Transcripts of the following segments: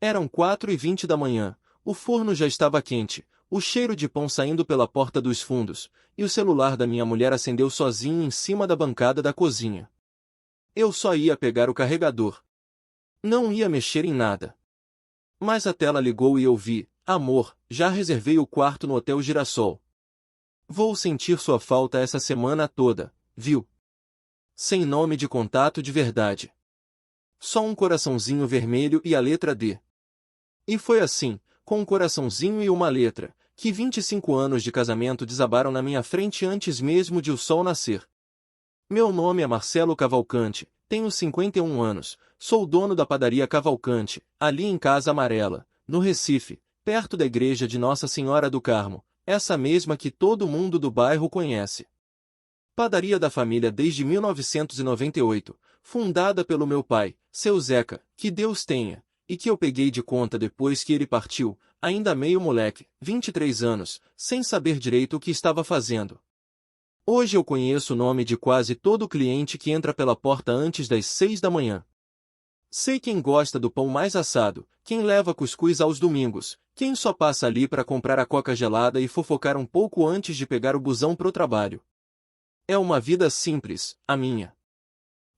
Eram 4h20 da manhã, o forno já estava quente, o cheiro de pão saindo pela porta dos fundos, e o celular da minha mulher acendeu sozinho em cima da bancada da cozinha. Eu só ia pegar o carregador. Não ia mexer em nada. Mas a tela ligou e eu vi: amor, já reservei o quarto no Hotel Girassol. Vou sentir sua falta essa semana toda, viu? Sem nome de contato de verdade. Só um coraçãozinho vermelho e a letra D. E foi assim, com um coraçãozinho e uma letra, que 25 anos de casamento desabaram na minha frente antes mesmo de o sol nascer. Meu nome é Marcelo Cavalcante, tenho 51 anos, sou dono da padaria Cavalcante, ali em Casa Amarela, no Recife, perto da igreja de Nossa Senhora do Carmo, essa mesma que todo mundo do bairro conhece. Padaria da família desde 1998, fundada pelo meu pai, seu Zeca, que Deus tenha, e que eu peguei de conta depois que ele partiu, ainda meio moleque, 23 anos, sem saber direito o que estava fazendo. Hoje eu conheço o nome de quase todo cliente que entra pela porta antes das 6 da manhã. Sei quem gosta do pão mais assado, quem leva cuscuz aos domingos, quem só passa ali para comprar a coca gelada e fofocar um pouco antes de pegar o busão pro trabalho. É uma vida simples, a minha.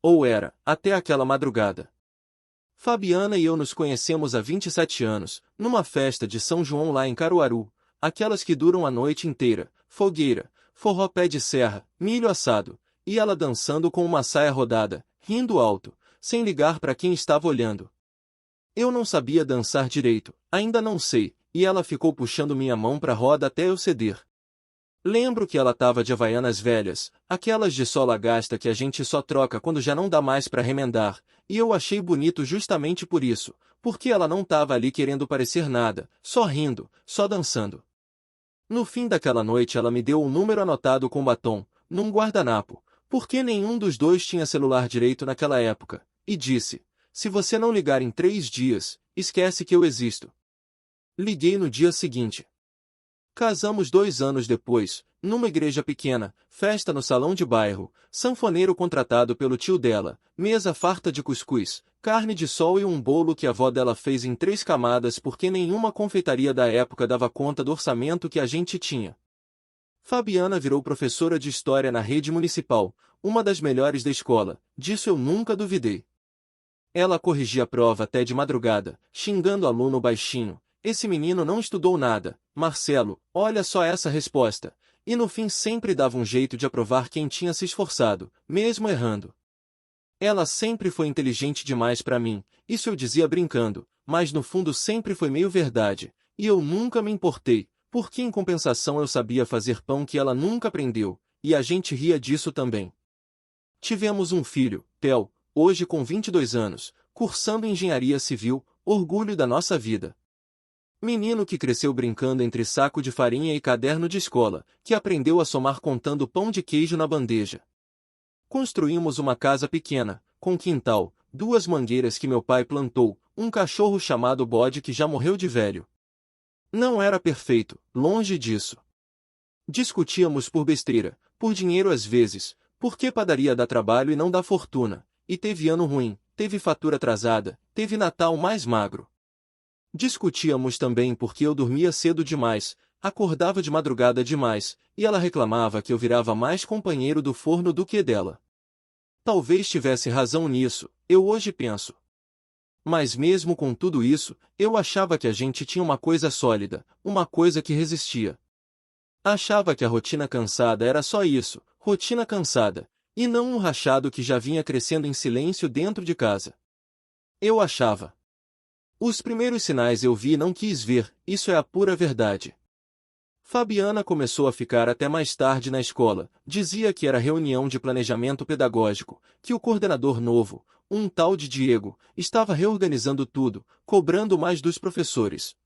Ou era, até aquela madrugada. Fabiana e eu nos conhecemos há 27 anos, numa festa de São João lá em Caruaru, aquelas que duram a noite inteira, fogueira, forró pé de serra, milho assado, e ela dançando com uma saia rodada, rindo alto, sem ligar para quem estava olhando. Eu não sabia dançar direito, ainda não sei, e ela ficou puxando minha mão para a roda até eu ceder. Lembro que ela tava de havaianas velhas, aquelas de sola gasta que a gente só troca quando já não dá mais para remendar, e eu achei bonito justamente por isso, porque ela não tava ali querendo parecer nada, só rindo, só dançando. No fim daquela noite ela me deu um número anotado com batom, num guardanapo, porque nenhum dos dois tinha celular direito naquela época, e disse: se você não ligar em 3 dias, esquece que eu existo. Liguei no dia seguinte. Casamos 2 anos depois, numa igreja pequena, festa no salão de bairro, sanfoneiro contratado pelo tio dela, mesa farta de cuscuz, carne de sol e um bolo que a avó dela fez em 3 camadas porque nenhuma confeitaria da época dava conta do orçamento que a gente tinha. Fabiana virou professora de história na rede municipal, uma das melhores da escola, disso eu nunca duvidei. Ela corrigia a prova até de madrugada, xingando o aluno baixinho: esse menino não estudou nada, Marcelo, olha só essa resposta. E no fim sempre dava um jeito de aprovar quem tinha se esforçado, mesmo errando. Ela sempre foi inteligente demais para mim, isso eu dizia brincando, mas no fundo sempre foi meio verdade, e eu nunca me importei, porque em compensação eu sabia fazer pão que ela nunca aprendeu, e a gente ria disso também. Tivemos um filho, Theo, hoje com 22 anos, cursando engenharia civil, orgulho da nossa vida. Menino que cresceu brincando entre saco de farinha e caderno de escola, que aprendeu a somar contando pão de queijo na bandeja. Construímos uma casa pequena, com quintal, 2 mangueiras que meu pai plantou, um cachorro chamado Bode que já morreu de velho. Não era perfeito, longe disso. Discutíamos por besteira, por dinheiro às vezes, porque padaria dá trabalho e não dá fortuna, e teve ano ruim, teve fatura atrasada, teve Natal mais magro. Discutíamos também porque eu dormia cedo demais, acordava de madrugada demais, e ela reclamava que eu virava mais companheiro do forno do que dela. Talvez tivesse razão nisso, eu hoje penso. Mas mesmo com tudo isso, eu achava que a gente tinha uma coisa sólida, uma coisa que resistia. Achava que a rotina cansada era só isso, rotina cansada, e não um rachado que já vinha crescendo em silêncio dentro de casa. Eu achava. Os primeiros sinais eu vi e não quis ver, isso é a pura verdade. Fabiana começou a ficar até mais tarde na escola, dizia que era reunião de planejamento pedagógico, que o coordenador novo, um tal de Diego, estava reorganizando tudo, cobrando mais dos professores.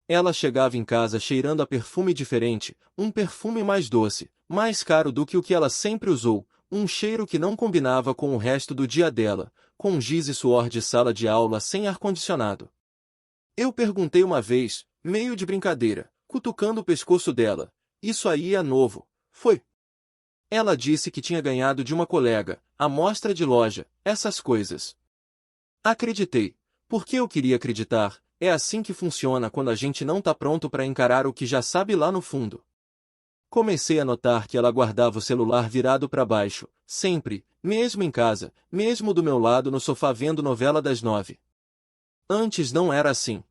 Ela chegava em casa cheirando a perfume diferente, um perfume mais doce, mais caro do que o que ela sempre usou, um cheiro que não combinava com o resto do dia dela, com giz e suor de sala de aula sem ar-condicionado. Eu perguntei uma vez, meio de brincadeira, cutucando o pescoço dela: isso aí é novo, foi? Ela disse que tinha ganhado de uma colega, amostra de loja, essas coisas. Acreditei, Porque eu queria acreditar, é assim que funciona quando a gente não tá pronto para encarar o que já sabe lá no fundo. Comecei a notar que ela guardava o celular virado para baixo, sempre, mesmo em casa, mesmo do meu lado no sofá vendo novela das 9. Antes não era assim.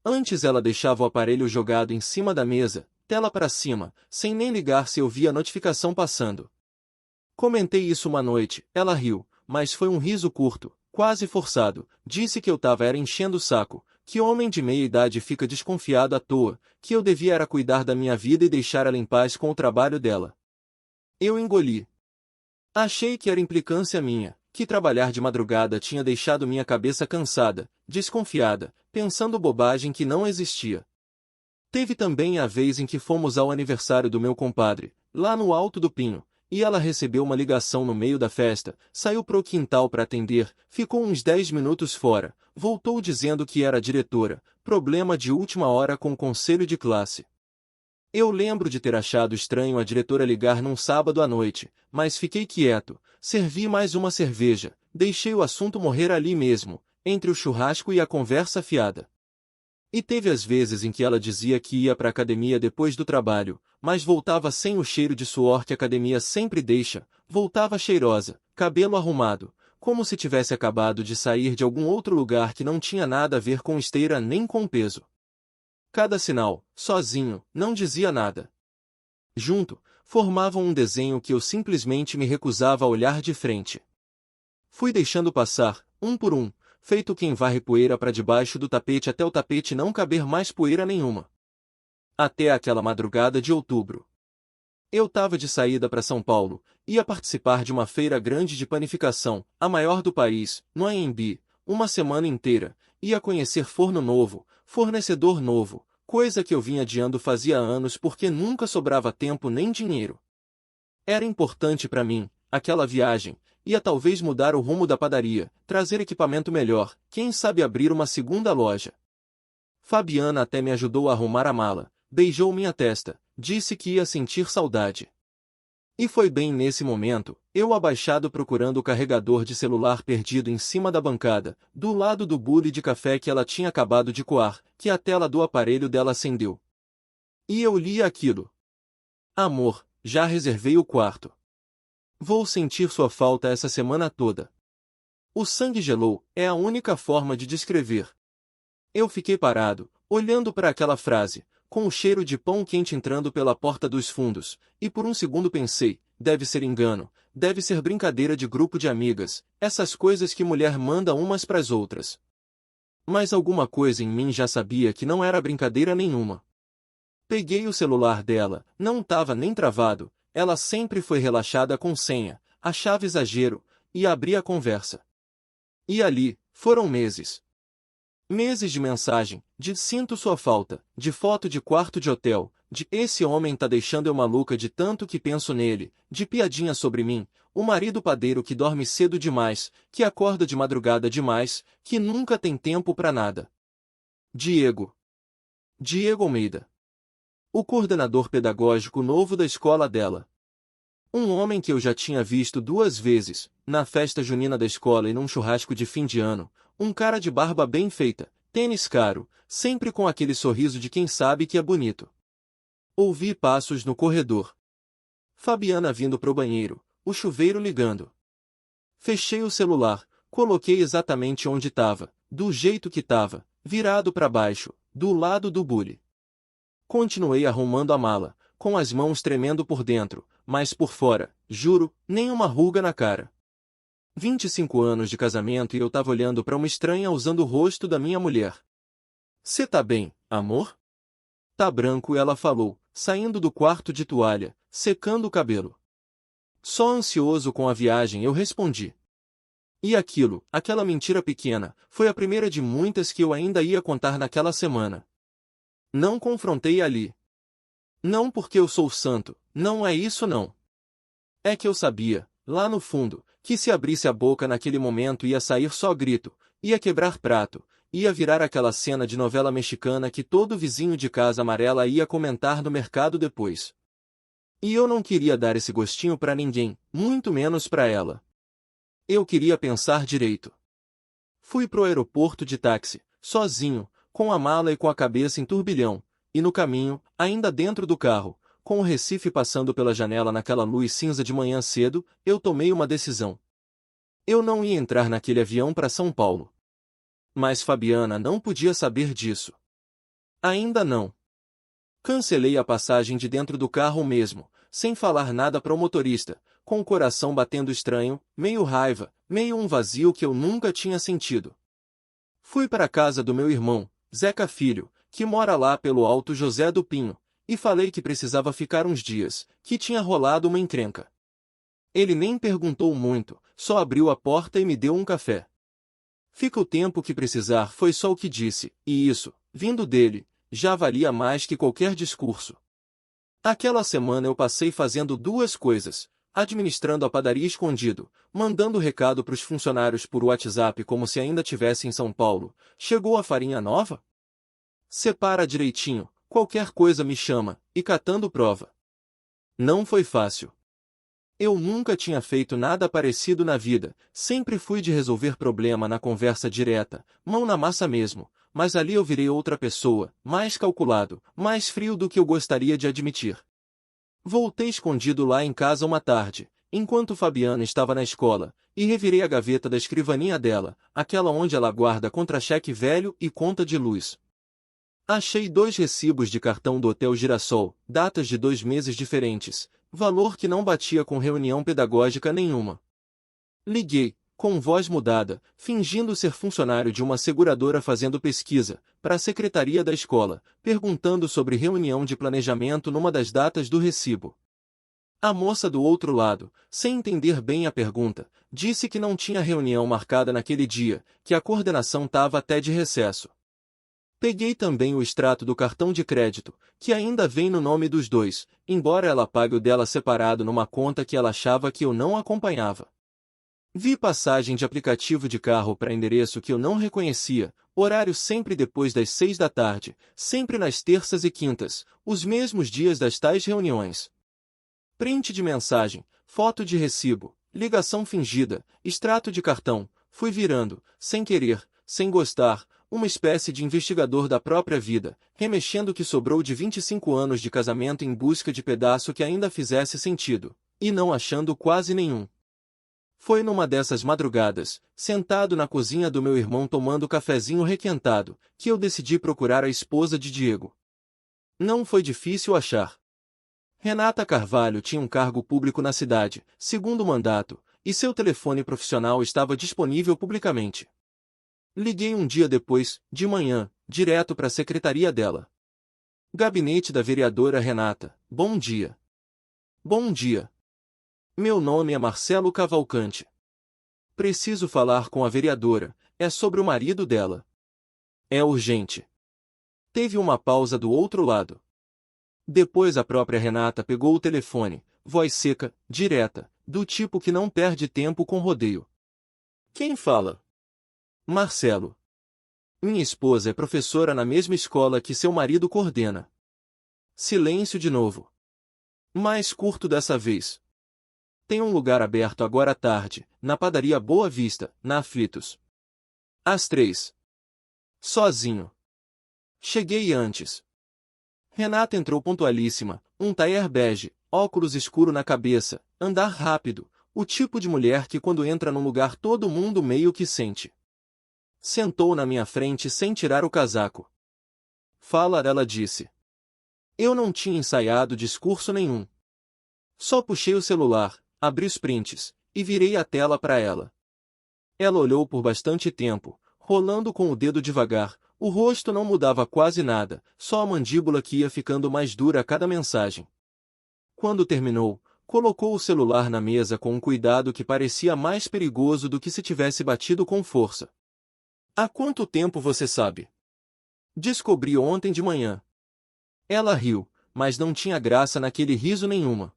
Antes ela deixava o aparelho jogado em cima da mesa, tela para cima, sem nem ligar se eu via a notificação passando. Comentei isso uma noite, ela riu, mas foi um riso curto, quase forçado, disse que eu tava enchendo o saco, que homem de meia idade fica desconfiado à toa, que eu devia era cuidar da minha vida e deixar ela em paz com o trabalho dela. Eu engoli. Achei que era implicância minha, que trabalhar de madrugada tinha deixado minha cabeça cansada, desconfiada, pensando bobagem que não existia. Teve também a vez em que fomos ao aniversário do meu compadre, lá no Alto do Pinho, e ela recebeu uma ligação no meio da festa, saiu pro quintal para atender, ficou uns 10 minutos fora, voltou dizendo que era diretora, problema de última hora com o conselho de classe. Eu lembro de ter achado estranho a diretora ligar num sábado à noite, mas fiquei quieto, servi mais uma cerveja, deixei o assunto morrer ali mesmo, entre o churrasco e a conversa fiada. E teve as vezes em que ela dizia que ia para a academia depois do trabalho, mas voltava sem o cheiro de suor que a academia sempre deixa, voltava cheirosa, cabelo arrumado, como se tivesse acabado de sair de algum outro lugar que não tinha nada a ver com esteira nem com peso. Cada sinal, sozinho, não dizia nada. Junto, formavam um desenho que eu simplesmente me recusava a olhar de frente. Fui deixando passar, um por um, feito quem varre poeira para debaixo do tapete até o tapete não caber mais poeira nenhuma. Até aquela madrugada de outubro. Eu tava de saída para São Paulo, ia participar de uma feira grande de panificação, a maior do país, no AMB, uma semana inteira, ia conhecer forno novo, fornecedor novo, coisa que eu vinha adiando fazia anos porque nunca sobrava tempo nem dinheiro. Era importante para mim, aquela viagem, ia talvez mudar o rumo da padaria, trazer equipamento melhor, quem sabe abrir uma segunda loja. Fabiana até me ajudou a arrumar a mala, beijou minha testa, disse que ia sentir saudade. E foi bem nesse momento, eu abaixado procurando o carregador de celular perdido em cima da bancada, do lado do bule de café que ela tinha acabado de coar, que a tela do aparelho dela acendeu. E eu li aquilo. Amor, já reservei o quarto. Vou sentir sua falta essa semana toda. O sangue gelou, é a única forma de descrever. Eu fiquei parado, olhando para aquela frase, com o cheiro de pão quente entrando pela porta dos fundos, e por um segundo pensei, deve ser engano, deve ser brincadeira de grupo de amigas, essas coisas que mulher manda umas pras outras. Mas alguma coisa em mim já sabia que não era brincadeira nenhuma. Peguei o celular dela, não tava nem travado, ela sempre foi relaxada com senha, achava exagero, e abri a conversa. E ali, foram meses. Meses de mensagem, de sinto sua falta, de foto de quarto de hotel, de esse homem tá deixando eu maluca de tanto que penso nele, de piadinha sobre mim, o marido padeiro que dorme cedo demais, que acorda de madrugada demais, que nunca tem tempo pra nada. Diego. Diego Almeida. O coordenador pedagógico novo da escola dela. Um homem que eu já tinha visto 2 vezes, na festa junina da escola e num churrasco de fim de ano, um cara de barba bem feita, tênis caro, sempre com aquele sorriso de quem sabe que é bonito. Ouvi passos no corredor. Fabiana vindo pro banheiro, o chuveiro ligando. Fechei o celular, coloquei exatamente onde estava, do jeito que estava, virado para baixo, do lado do bule. Continuei arrumando a mala, com as mãos tremendo por dentro, mas por fora, juro, nem uma ruga na cara. 25 anos de casamento e eu tava olhando para uma estranha usando o rosto da minha mulher. Cê tá bem, amor? Tá branco, ela falou, saindo do quarto de toalha, secando o cabelo. Só ansioso com a viagem eu respondi. E aquilo, aquela mentira pequena, foi a primeira de muitas que eu ainda ia contar naquela semana. Não confrontei ali. Não porque eu sou santo, não é isso não. É que eu sabia, lá no fundo, que se abrisse a boca naquele momento ia sair só grito, ia quebrar prato, ia virar aquela cena de novela mexicana que todo vizinho de casa amarela ia comentar no mercado depois. E eu não queria dar esse gostinho pra ninguém, muito menos pra ela. Eu queria pensar direito. Fui pro aeroporto de táxi, sozinho, com a mala e com a cabeça em turbilhão, e no caminho, ainda dentro do carro, com o Recife passando pela janela naquela luz cinza de manhã cedo, eu tomei uma decisão. Eu não ia entrar naquele avião para São Paulo. Mas Fabiana não podia saber disso. Ainda não. Cancelei a passagem de dentro do carro mesmo, sem falar nada para o motorista, com o coração batendo estranho, meio raiva, meio um vazio que eu nunca tinha sentido. Fui para a casa do meu irmão, Zeca Filho, que mora lá pelo Alto José do Pinho, e falei que precisava ficar uns dias, que tinha rolado uma encrenca. Ele nem perguntou muito, só abriu a porta e me deu um café. Fica o tempo que precisar, foi só o que disse, e isso, vindo dele, já valia mais que qualquer discurso. Aquela semana eu passei fazendo duas coisas, administrando a padaria escondido, mandando recado para os funcionários por WhatsApp como se ainda tivesse em São Paulo. Chegou a farinha nova? Separa direitinho, qualquer coisa me chama, e catando prova. Não foi fácil. Eu nunca tinha feito nada parecido na vida, sempre fui de resolver problema na conversa direta, mão na massa mesmo, mas ali eu virei outra pessoa, mais calculado, mais frio do que eu gostaria de admitir. Voltei escondido lá em casa uma tarde, enquanto Fabiana estava na escola, e revirei a gaveta da escrivaninha dela, aquela onde ela guarda contra-cheque velho e conta de luz. Achei 2 recibos de cartão do Hotel Girassol, datas de 2 meses diferentes, valor que não batia com reunião pedagógica nenhuma. Liguei, com voz mudada, fingindo ser funcionário de uma seguradora fazendo pesquisa, para a secretaria da escola, perguntando sobre reunião de planejamento numa das datas do recibo. A moça do outro lado, sem entender bem a pergunta, disse que não tinha reunião marcada naquele dia, que a coordenação estava até de recesso. Peguei também o extrato do cartão de crédito, que ainda vem no nome dos dois, embora ela pague o dela separado numa conta que ela achava que eu não acompanhava. Vi passagem de aplicativo de carro para endereço que eu não reconhecia, horário sempre depois das 6 da tarde, sempre nas terças e quintas, os mesmos dias das tais reuniões. Print de mensagem, foto de recibo, ligação fingida, extrato de cartão, fui virando, sem querer, sem gostar, uma espécie de investigador da própria vida, remexendo o que sobrou de 25 anos de casamento em busca de pedaço que ainda fizesse sentido, e não achando quase nenhum. Foi numa dessas madrugadas, sentado na cozinha do meu irmão tomando cafezinho requentado, que eu decidi procurar a esposa de Diego. Não foi difícil achar. Renata Carvalho tinha um cargo público na cidade, segundo mandato, e seu telefone profissional estava disponível publicamente. Liguei um dia depois, de manhã, direto para a secretaria dela. Gabinete da vereadora Renata, bom dia. Bom dia. Meu nome é Marcelo Cavalcante. Preciso falar com a vereadora, é sobre o marido dela. É urgente. Teve uma pausa do outro lado. Depois a própria Renata pegou o telefone, voz seca, direta, do tipo que não perde tempo com rodeio. Quem fala? Marcelo. Minha esposa é professora na mesma escola que seu marido coordena. Silêncio de novo. Mais curto dessa vez. Tem um lugar aberto agora à tarde, na padaria Boa Vista, na Aflitos. Às 3. Sozinho. Cheguei antes. Renata entrou pontualíssima, um taier bege, óculos escuro na cabeça, andar rápido, o tipo de mulher que quando entra num lugar todo mundo meio que sente. Sentou na minha frente sem tirar o casaco. Fala, ela disse. Eu não tinha ensaiado discurso nenhum. Só puxei o celular, abri os prints, e virei a tela para ela. Ela olhou por bastante tempo, rolando com o dedo devagar, o rosto não mudava quase nada, só a mandíbula que ia ficando mais dura a cada mensagem. Quando terminou, colocou o celular na mesa com um cuidado que parecia mais perigoso do que se tivesse batido com força. Há quanto tempo você sabe? Descobri ontem de manhã. Ela riu, mas não tinha graça naquele riso nenhuma.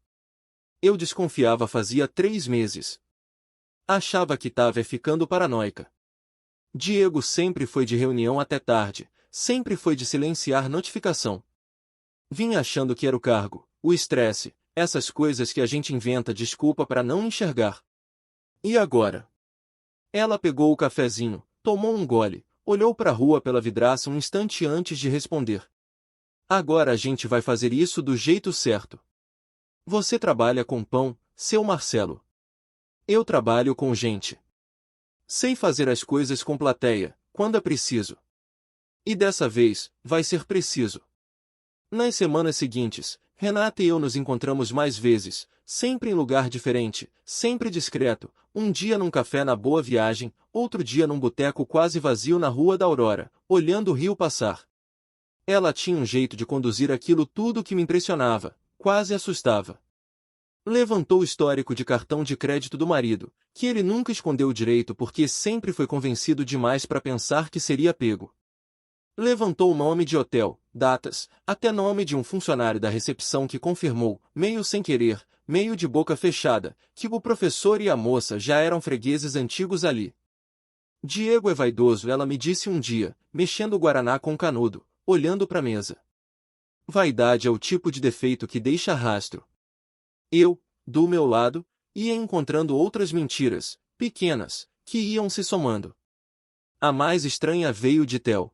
Eu desconfiava fazia 3 meses. Achava que estava ficando paranoica. Diego sempre foi de reunião até tarde, sempre foi de silenciar notificação. Vinha achando que era o cargo, o estresse, essas coisas que a gente inventa desculpa para não enxergar. E agora? Ela pegou o cafezinho, tomou um gole, olhou para a rua pela vidraça um instante antes de responder. Agora a gente vai fazer isso do jeito certo. Você trabalha com pão, seu Marcelo. Eu trabalho com gente. Sei fazer as coisas com plateia, quando é preciso. E dessa vez, vai ser preciso. Nas semanas seguintes, Renata e eu nos encontramos mais vezes, sempre em lugar diferente, sempre discreto, um dia num café na Boa Viagem, outro dia num boteco quase vazio na Rua da Aurora, olhando o rio passar. Ela tinha um jeito de conduzir aquilo tudo que me impressionava, quase assustava. Levantou o histórico de cartão de crédito do marido, que ele nunca escondeu direito porque sempre foi convencido demais para pensar que seria pego. Levantou o nome de hotel, datas, até nome de um funcionário da recepção que confirmou, meio sem querer, meio de boca fechada, que o professor e a moça já eram fregueses antigos ali. Diego é vaidoso, ela me disse um dia, mexendo o guaraná com canudo, olhando para a mesa. Vaidade é o tipo de defeito que deixa rastro. Eu, do meu lado, ia encontrando outras mentiras, pequenas, que iam se somando. A mais estranha veio de Theo.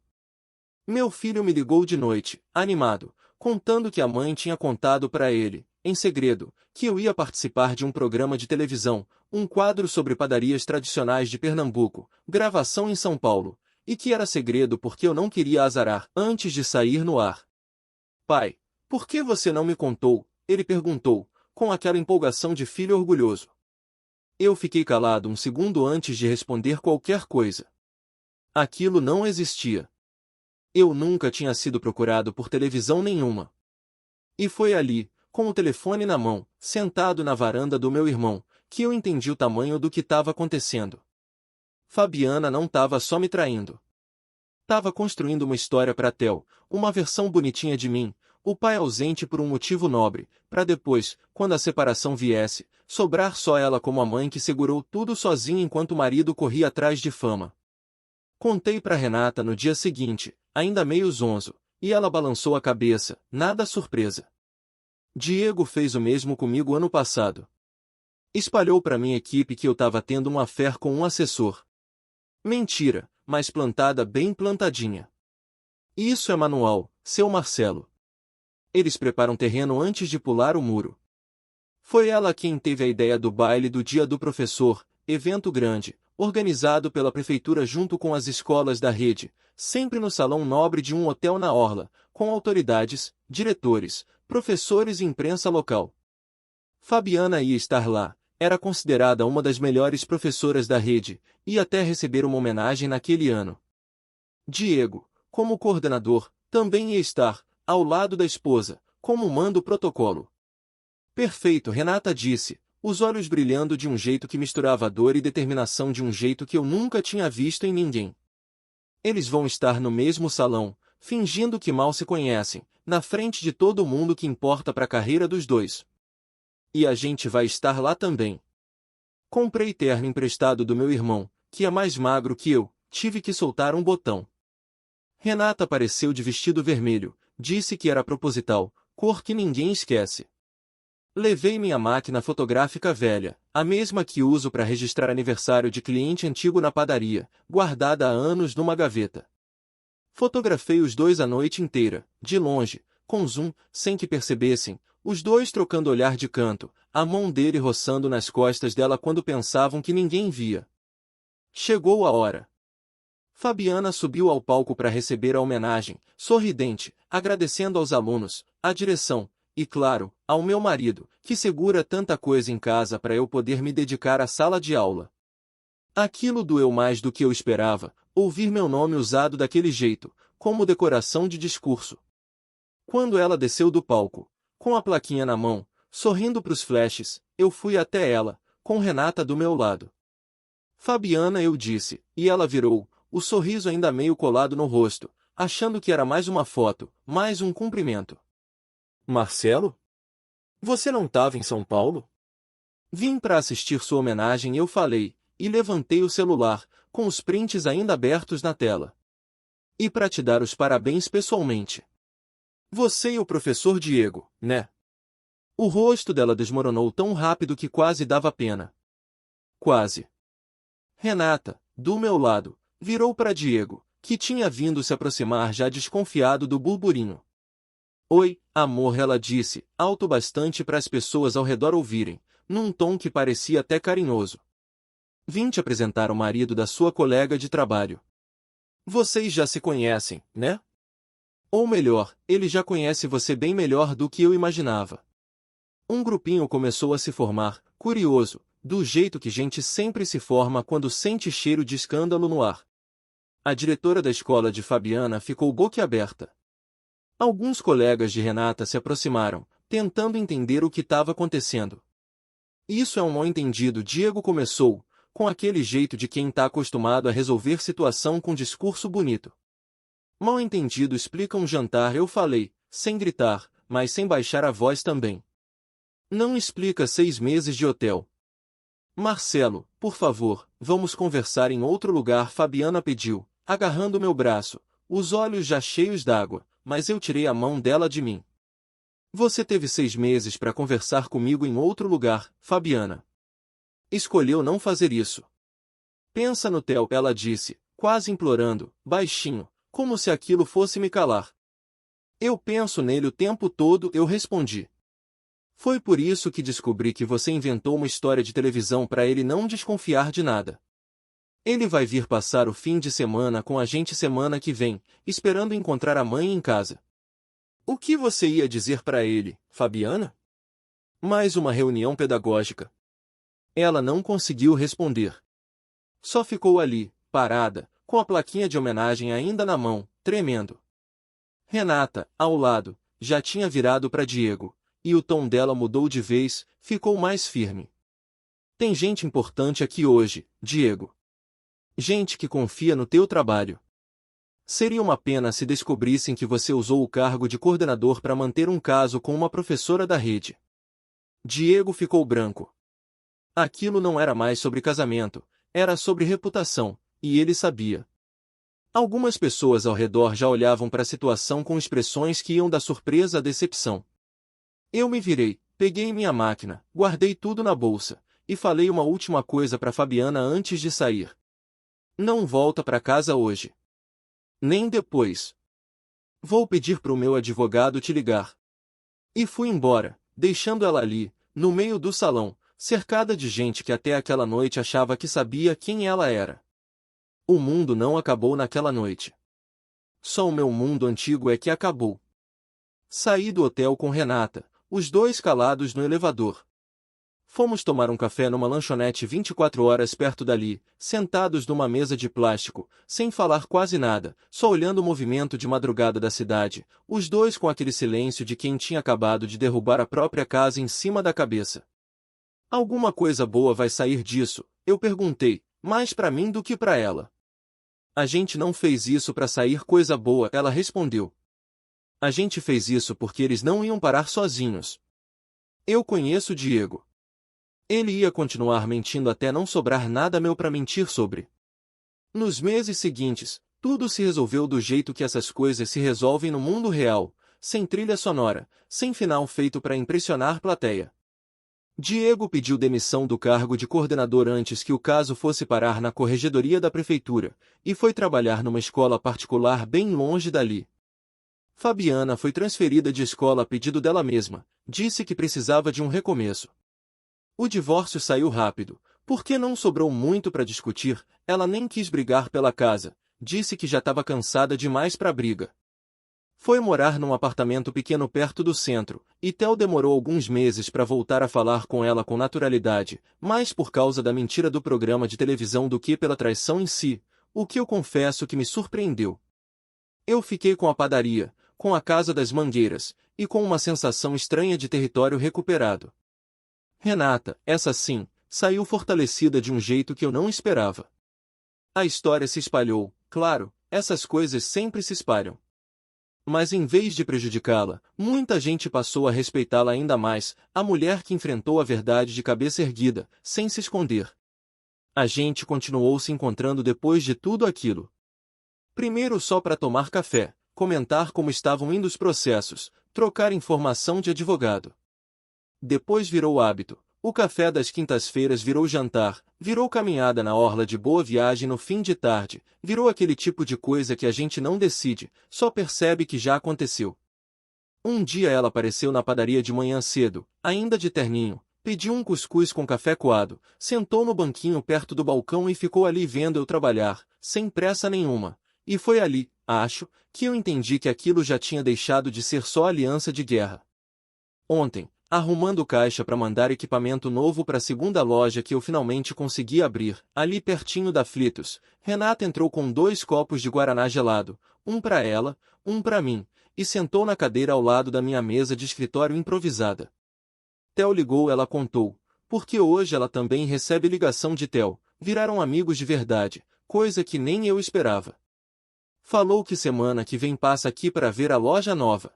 Meu filho me ligou de noite, animado, contando que a mãe tinha contado para ele, em segredo, que eu ia participar de um programa de televisão, um quadro sobre padarias tradicionais de Pernambuco, gravação em São Paulo, e que era segredo porque eu não queria azarar antes de sair no ar. Pai, por que você não me contou? Ele perguntou, com aquela empolgação de filho orgulhoso. Eu fiquei calado um segundo antes de responder qualquer coisa. Aquilo não existia. Eu nunca tinha sido procurado por televisão nenhuma. E foi ali, com o telefone na mão, sentado na varanda do meu irmão, que eu entendi o tamanho do que estava acontecendo. Fabiana não estava só me traindo. Estava construindo uma história para Theo, uma versão bonitinha de mim, o pai ausente por um motivo nobre, para depois, quando a separação viesse, sobrar só ela como a mãe que segurou tudo sozinha enquanto o marido corria atrás de fama. Contei para Renata no dia seguinte, ainda meio zonzo, e ela balançou a cabeça, nada surpresa. Diego fez o mesmo comigo ano passado. Espalhou para minha equipe que eu estava tendo um affair com um assessor. Mentira, mas plantada bem plantadinha. Isso é manual, seu Marcelo. Eles preparam terreno antes de pular o muro. Foi ela quem teve a ideia do baile do Dia do Professor, evento grande, organizado pela prefeitura junto com as escolas da rede, sempre no salão nobre de um hotel na Orla, com autoridades, diretores, professores e imprensa local. Fabiana ia estar lá, era considerada uma das melhores professoras da rede, e até receber uma homenagem naquele ano. Diego, como coordenador, também ia estar, ao lado da esposa, como manda o protocolo. Perfeito, Renata disse, os olhos brilhando de um jeito que misturava dor e determinação de um jeito que eu nunca tinha visto em ninguém. Eles vão estar no mesmo salão, fingindo que mal se conhecem, na frente de todo mundo que importa para a carreira dos dois. E a gente vai estar lá também. Comprei terno emprestado do meu irmão, que é mais magro que eu, tive que soltar um botão. Renata apareceu de vestido vermelho, disse que era proposital, cor que ninguém esquece. Levei minha máquina fotográfica velha, a mesma que uso para registrar aniversário de cliente antigo na padaria, guardada há anos numa gaveta. Fotografei os dois a noite inteira, de longe, com zoom, sem que percebessem, os dois trocando olhar de canto, a mão dele roçando nas costas dela quando pensavam que ninguém via. Chegou a hora. Fabiana subiu ao palco para receber a homenagem, sorridente, agradecendo aos alunos, à direção, e claro, ao meu marido, que segura tanta coisa em casa para eu poder me dedicar à sala de aula. Aquilo doeu mais do que eu esperava, ouvir meu nome usado daquele jeito, como decoração de discurso. Quando ela desceu do palco, com a plaquinha na mão, sorrindo para os flashes, eu fui até ela, com Renata do meu lado. Fabiana, eu disse, e ela virou, o sorriso ainda meio colado no rosto, achando que era mais uma foto, mais um cumprimento. Marcelo? Você não estava em São Paulo? Vim para assistir sua homenagem, eu falei, e levantei o celular, com os prints ainda abertos na tela. E para te dar os parabéns pessoalmente. Você e o professor Diego, né? O rosto dela desmoronou tão rápido que quase dava pena. Quase. Renata, do meu lado, Virou para Diego, que tinha vindo se aproximar já desconfiado do burburinho. Oi, amor, ela disse, alto bastante para as pessoas ao redor ouvirem, num tom que parecia até carinhoso. Vim te apresentar o marido da sua colega de trabalho. Vocês já se conhecem, né? Ou melhor, ele já conhece você bem melhor do que eu imaginava. Um grupinho começou a se formar, curioso, do jeito que gente sempre se forma quando sente cheiro de escândalo no ar. A diretora da escola de Fabiana ficou boquiaberta. Alguns colegas de Renata se aproximaram, tentando entender o que estava acontecendo. Isso é um mal-entendido, Diego começou, com aquele jeito de quem está acostumado a resolver situação com discurso bonito. Mal-entendido explica um jantar, eu falei, sem gritar, mas sem baixar a voz também. Não explica 6 meses de hotel. Marcelo, por favor, vamos conversar em outro lugar, Fabiana pediu, agarrando meu braço, os olhos já cheios d'água, mas eu tirei a mão dela de mim. Você teve 6 meses para conversar comigo em outro lugar, Fabiana. Escolheu não fazer isso. Pensa no Theo, ela disse, quase implorando, baixinho, como se aquilo fosse me calar. Eu penso nele o tempo todo, eu respondi. Foi por isso que descobri que você inventou uma história de televisão para ele não desconfiar de nada. Ele vai vir passar o fim de semana com a gente semana que vem, esperando encontrar a mãe em casa. O que você ia dizer para ele, Fabiana? Mais uma reunião pedagógica. Ela não conseguiu responder. Só ficou ali, parada, com a plaquinha de homenagem ainda na mão, tremendo. Renata, ao lado, já tinha virado para Diego, e o tom dela mudou de vez, ficou mais firme. Tem gente importante aqui hoje, Diego. Gente que confia no teu trabalho. Seria uma pena se descobrissem que você usou o cargo de coordenador para manter um caso com uma professora da rede. Diego ficou branco. Aquilo não era mais sobre casamento, era sobre reputação, e ele sabia. Algumas pessoas ao redor já olhavam para a situação com expressões que iam da surpresa à decepção. Eu me virei, peguei minha máquina, guardei tudo na bolsa, e falei uma última coisa para Fabiana antes de sair. Não volta para casa hoje. Nem depois. Vou pedir para o meu advogado te ligar. E fui embora, deixando ela ali, no meio do salão, cercada de gente que até aquela noite achava que sabia quem ela era. O mundo não acabou naquela noite. Só o meu mundo antigo é que acabou. Saí do hotel com Renata, os dois calados no elevador. Fomos tomar um café numa lanchonete 24 horas perto dali, sentados numa mesa de plástico, sem falar quase nada, só olhando o movimento de madrugada da cidade, os dois com aquele silêncio de quem tinha acabado de derrubar a própria casa em cima da cabeça. Alguma coisa boa vai sair disso, eu perguntei, mais para mim do que para ela. A gente não fez isso para sair coisa boa, ela respondeu. A gente fez isso porque eles não iam parar sozinhos. Eu conheço Diego. Ele ia continuar mentindo até não sobrar nada meu para mentir sobre. Nos meses seguintes, tudo se resolveu do jeito que essas coisas se resolvem no mundo real, sem trilha sonora, sem final feito para impressionar plateia. Diego pediu demissão do cargo de coordenador antes que o caso fosse parar na corregedoria da prefeitura, e foi trabalhar numa escola particular bem longe dali. Fabiana foi transferida de escola a pedido dela mesma, disse que precisava de um recomeço. O divórcio saiu rápido, porque não sobrou muito para discutir, ela nem quis brigar pela casa, disse que já estava cansada demais para briga. Foi morar num apartamento pequeno perto do centro, e Theo demorou alguns meses para voltar a falar com ela com naturalidade, mais por causa da mentira do programa de televisão do que pela traição em si, o que eu confesso que me surpreendeu. Eu fiquei com a padaria, com a casa das mangueiras, e com uma sensação estranha de território recuperado. Renata, essa sim, saiu fortalecida de um jeito que eu não esperava. A história se espalhou, claro, essas coisas sempre se espalham. Mas em vez de prejudicá-la, muita gente passou a respeitá-la ainda mais, a mulher que enfrentou a verdade de cabeça erguida, sem se esconder. A gente continuou se encontrando depois de tudo aquilo. Primeiro só para tomar café, comentar como estavam indo os processos, trocar informação de advogado. Depois virou hábito, O café das quintas-feiras virou jantar, virou caminhada na orla de Boa Viagem no fim de tarde, virou aquele tipo de coisa que a gente não decide, só percebe que já aconteceu. Um dia ela apareceu na padaria de manhã cedo, ainda de terninho, pediu um cuscuz com café coado, sentou no banquinho perto do balcão e ficou ali vendo eu trabalhar, sem pressa nenhuma. E foi ali, acho, que eu entendi que aquilo já tinha deixado de ser só aliança de guerra. Ontem, arrumando caixa para mandar equipamento novo para a segunda loja que eu finalmente consegui abrir, ali pertinho da Flitos, Renata entrou com 2 copos de guaraná gelado, um para ela, um para mim, e sentou na cadeira ao lado da minha mesa de escritório improvisada. Theo ligou, ela contou, porque hoje ela também recebe ligação de Theo, viraram amigos de verdade, coisa que nem eu esperava. Falou que semana que vem passa aqui para ver a loja nova.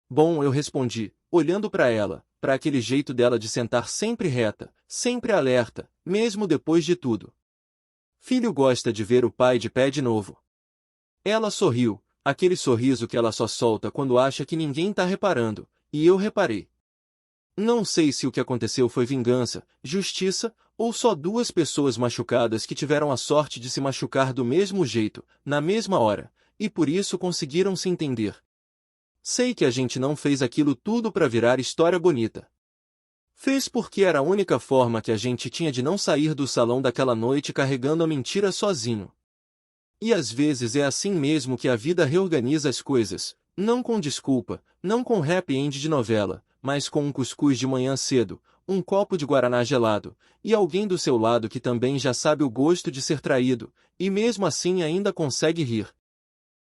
Bom, eu respondi, olhando para ela, para aquele jeito dela de sentar sempre reta, sempre alerta, mesmo depois de tudo. Filho gosta de ver o pai de pé de novo. Ela sorriu, aquele sorriso que ela só solta quando acha que ninguém tá reparando, e eu reparei. Não sei se o que aconteceu foi vingança, justiça, ou só 2 pessoas machucadas que tiveram a sorte de se machucar do mesmo jeito, na mesma hora, e por isso conseguiram se entender. Sei que a gente não fez aquilo tudo para virar história bonita. Fez porque era a única forma que a gente tinha de não sair do salão daquela noite carregando a mentira sozinho. E às vezes é assim mesmo que a vida reorganiza as coisas, não com desculpa, não com happy end de novela, mas com um cuscuz de manhã cedo, um copo de guaraná gelado, e alguém do seu lado que também já sabe o gosto de ser traído, e mesmo assim ainda consegue rir.